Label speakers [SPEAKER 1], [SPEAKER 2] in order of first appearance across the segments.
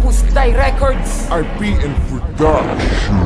[SPEAKER 1] Pusday Records,
[SPEAKER 2] RPN Production.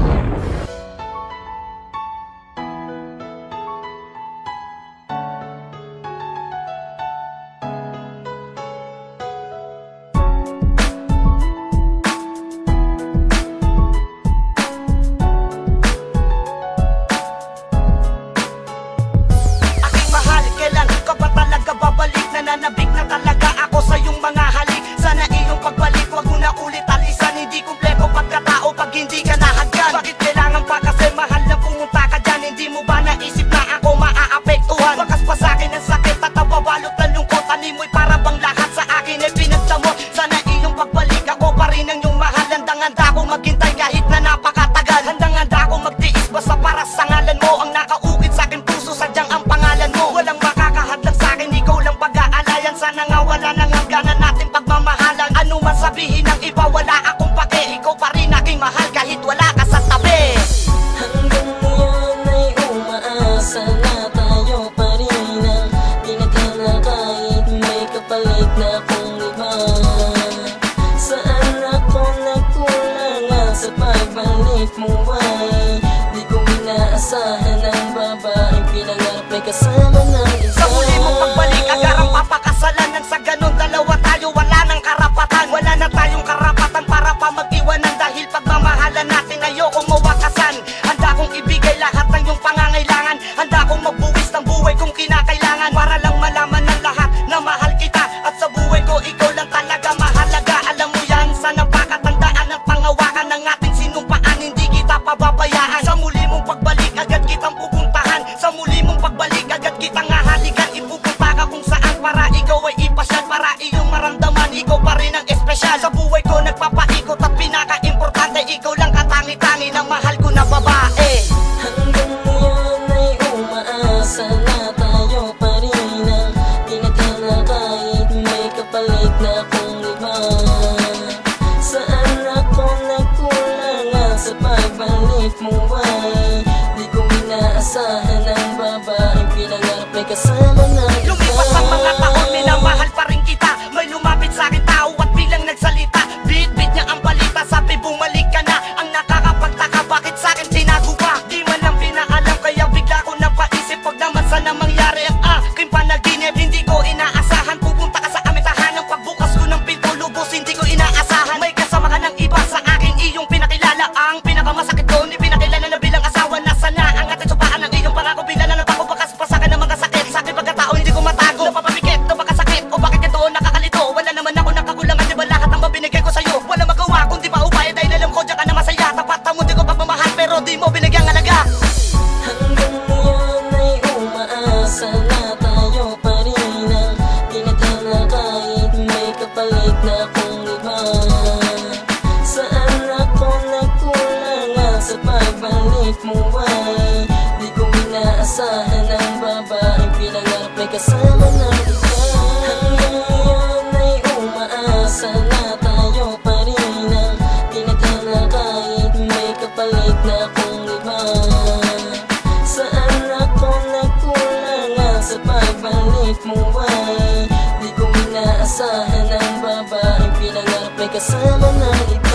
[SPEAKER 3] Nananabik na talaga ako sa iyong mga halik. Sana iyong pagbalik, wag mo na ulit alisan. Hindi kumpleto pagkatao pag hindi ka nahagkan. Bakit kailangan pa kasi mahal na pumunta ka dyan? Hindi mo ba naisip na ako maaapektuhan? Bakas pa sa'kin ang sakit at nababalot ng lungkot. Animoy para bang lahat sa akin ay pinagdamot. Sana iyong pagbalik, ako pa rin ang iyong mahal. Handang-handa ko maghintay kahit na napakatagal. Handang-handa ko magtiis basta para sa ngalan mo. Ang nakaukit sa'kin puso, sadyang ang pangalan mo. Walang makakahadlang sa'kin, ikaw lang pag-aalayan. Sana nga wala nang hangganan natin pagmamahalan. Ano man sabihin ng iba, wala akong pake. Ikaw pa rin aking mahal kahit wala ka sa tabi.
[SPEAKER 4] Hanggang ngayon ay umaasa na tayo pa rin ang tinathala kahit may kapalit na akong iba. Saan ako nagkulangan sa pagbalik mo ay di ko inaasahan ang babaeng pinangarap may kasama ng isa.
[SPEAKER 3] Sa muli mong pagbalik, agarang papakasalan. Sa ganun dalawa tayo, wala nang karapatan. Wala na tayong karapatan para pa mag-iwanan. Dahil pagmamahalan natin ayokong mawakasan. Handa kong ibigay lahat ng iyong pangangailangan. Handa kong magbuwis ng buhay kung kinakailangan. Para lang malaman ng lahat na mahal kita. At sa buhay ko ikaw lang talaga mahalaga. Alam mo yan, sana pakatandaan ang pangawakan ng ating sinumpaan. Hindi kita pababayaan. Sa muli mong pagbalik, agad kitang pupuntahan. Sa muli mong pagbalik, agad kitang hahalikan. Ipupunta ka kung saan para ikaw ay ipasyal. Para iyong maramdaman, ikaw pa rin ang espesyal. Sa buhay ko nagpapaikot at pinaka-importante, ikaw lang katangi-tangi na mahal ko na babae.
[SPEAKER 4] Hanggang ngayon ay umaasa na tayo pa rin ang tinathala kahit may kapalit na akong iba. Saan ako nagkulangan sa pagbalik mo ay di ko inaasahan ang babaeng pinangarap may kasama ng iba.
[SPEAKER 3] Lumipas ang mga taon, minamahal pa rin kita. May lumapit sa'kin tao at bilang nagsalita. Bit-bit niya ang balita, sabi bumalik ka na. Ang nakakapagtaka, bakit sa'kin tinago pa? Di man lang pinaalam, kaya bigla ko napaisip. Pag naman sana mangyari ang aking panaginip. Hindi ko inaasahan, pupunta ka sa aming tahanan. Pagbukas ko ng pinto, lubos, hindi ko inaasahan. May kasama ka ng iba sa akin, iyong pinakilala. Ang pinakamasakit doon, ipinakilala na bilang asawa. Nasa na ang ating supaan ng iyong pangako. Bilala na bako, bakas pa sa'kin ng mga sakit. Sa'kin pagkatao, hindi ko matago. Napapabikit, napakasakit, o bakit ito nakakalito? Wala naman ako nakakulangan, di ba lahat ang mabinigay ko sa'yo? Wala magawa kundi pa upaya dahil alam ko diyan ka na masaya. Tapat mo, di ko pagmamahal pero di mo binigyang halaga.
[SPEAKER 4] Hanggang ngayon ay umaasa na tayo pa rin ang tinathala kahit may kapalit na akong iba. Saan ako nagkulangan sa pagbalik mo ay di ko inaasahan ang babaeng pinangarap may kasama ng iba. Hanggang ngayon ay umaasa na tayo pa rin ang tinathala kahit may kapalit na akong iba. Saan ako nagkulangan sa pagbalik mo ay di ko inaasahan ang babaeng pinangarap may kasama ng iba.